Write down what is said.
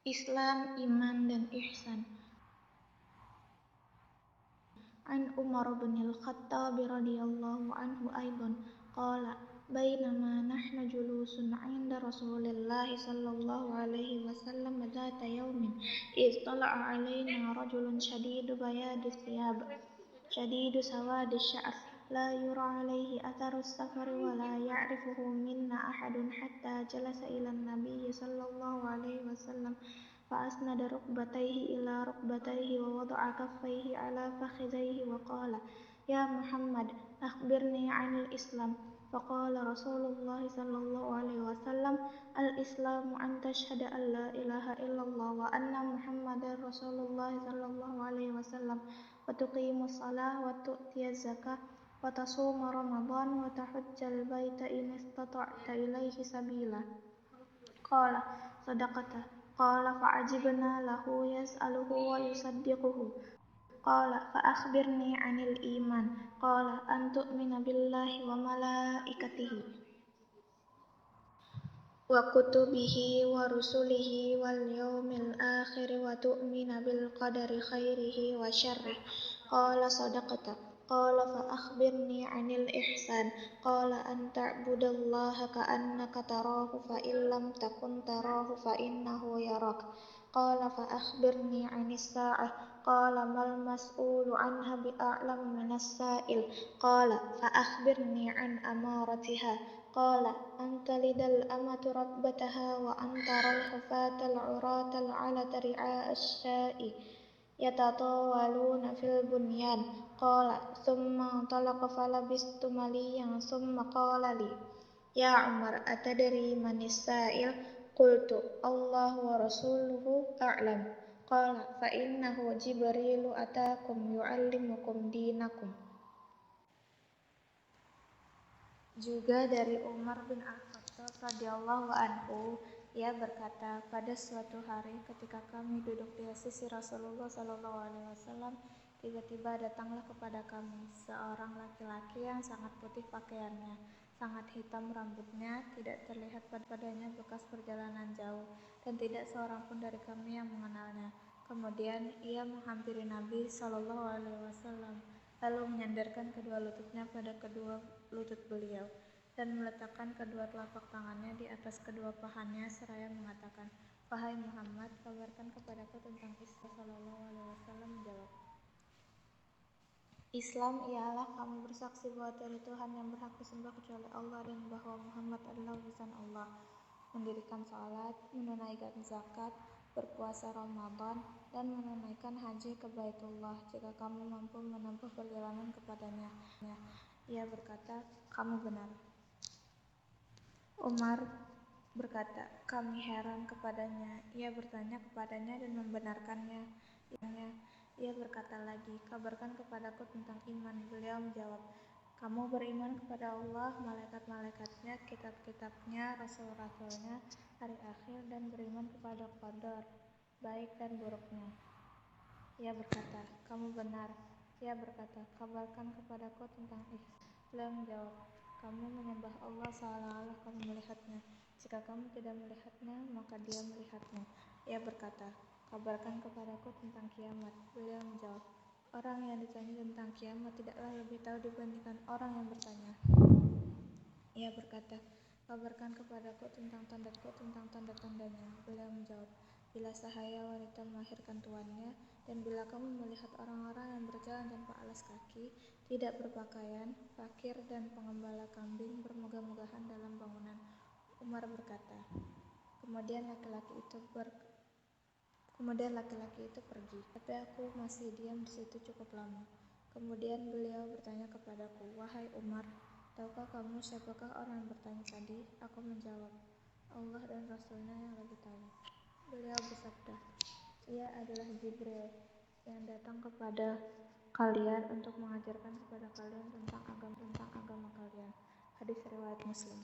Islam, iman, dan ihsan. An Umar bin Al-Khattab radhiyallahu anhu aidan qala bainama nahnu julusun 'inda Rasulillah sallallahu alaihi wasallam dzata yaumin iz tala'a 'alaina rajulun shadidu bayadi thiyab shadidu sawadi sya'r la yura 'alaihi atharu safari wa la ya'rifuhu minna ahadun hatta jalasa ila an-nabiy sallallahu alaihi wasallam فأسند ركبتيه إلى ركبتيه ووضع كفيه على فخذيه وقال يا محمد أخبرني عن الإسلام فقال رسول الله صلى الله عليه وسلم الإسلام أن تشهد أن لا إله إلا الله وأن محمدا رسول الله صلى الله عليه وسلم وتقيم الصلاة وتؤتي الزكاة وتصوم رمضان وتحج البيت إن استطعت إليه سبيلا قال صدقت قال فعجبنا له يسأله ويصدقه قال فأخبرني عن الإيمان قال أن تؤمن بالله وملائكته وكتبه ورسله واليوم الآخر وتؤمن بالقدر خيره وشره قال صدقت قال فأخبرني عن الإحسان قال أن تعبد الله كأنك تراه فإن لم تكن تراه فإنه يراك قال فأخبرني عن الساعة قال ما المسؤول عنها بأعلم من السائل قال فأخبرني عن أمارتها قال أن تلد الأمة ربتها وأن ترى الحفاة العراة العلة رعاء الشاء يتطاولون في البنيان قال ثم انطلق فلبثت مليا ثم قال لي يا عمر أتدري من السائل قلت الله ورسوله أعلم قال فإنه جبريل أتاكم يعلمكم دينكم. Juga dari Umar bin Al-Khattab radhiyallahu anhu, ia berkata, pada suatu hari ketika kami duduk di sisi Rasulullah sallallahu alaihi wasallam, tiba-tiba datanglah kepada kami seorang laki-laki yang sangat putih pakaiannya, sangat hitam rambutnya, tidak terlihat padanya bekas perjalanan jauh, dan tidak seorang pun dari kami yang mengenalnya. Kemudian ia menghampiri Nabi sallallahu alaihi wasallam, lalu menyandarkan kedua lututnya pada kedua lutut beliau dan meletakkan kedua telapak tangannya di atas kedua pahanya seraya mengatakan, "Wahai Muhammad, kabarkan kepadaku tentang Islam." Sallallahu alaihi wasallam menjawab, Islam ialah kamu bersaksi bahwa tiada Tuhan yang berhak disembah kecuali Allah dan bahwa Muhammad adalah utusan Allah, mendirikan salat, menunaikan zakat, berpuasa Ramadan, dan menunaikan haji ke Baitullah jika kamu mampu menempuh perjalanan kepadanya. Ia berkata, kamu benar. Umar berkata, kami heran kepadanya. Ia bertanya kepadanya dan membenarkannya. Ia berkata lagi, kabarkan kepadaku tentang iman. Beliau menjawab, kamu beriman kepada Allah, malaikat-malaikatnya, kitab-kitabnya, rasul-rasulnya, hari akhir, dan beriman kepada qadar, baik dan buruknya. Ia berkata, kamu benar. Ia berkata, kabarkan kepadaku tentang ihsan. Beliau menjawab, kamu menyembah Allah seolah-olah kamu melihatnya. Jika kamu tidak melihatnya, maka Dia melihatmu. Ia berkata, kabarkan kepadaku tentang kiamat. Beliau menjawab, orang yang ditanya tentang kiamat tidaklah lebih tahu dibandingkan orang yang bertanya. Ia berkata, kabarkan kepadaku tentang tanda-tandanya. Beliau menjawab, bila sahaya wanita melahirkan tuannya, dan bila kamu melihat orang-orang yang berjalan tanpa alas kaki, tidak berpakaian, fakir, dan pengembala kambing bermegah-megahan dalam bangunan. Umar berkata, kemudian laki-laki itu pergi, tapi aku masih diam di situ cukup lama. Kemudian beliau bertanya kepadaku, wahai Umar, tahukah kamu siapakah orang yang bertanya tadi? Aku menjawab, Allah dan Rasulnya yang lebih tahu. Beliau bersabda, ia adalah Jibril yang datang kepada kalian untuk mengajarkan kepada kalian tentang agama kalian. Hadis riwayat Muslim.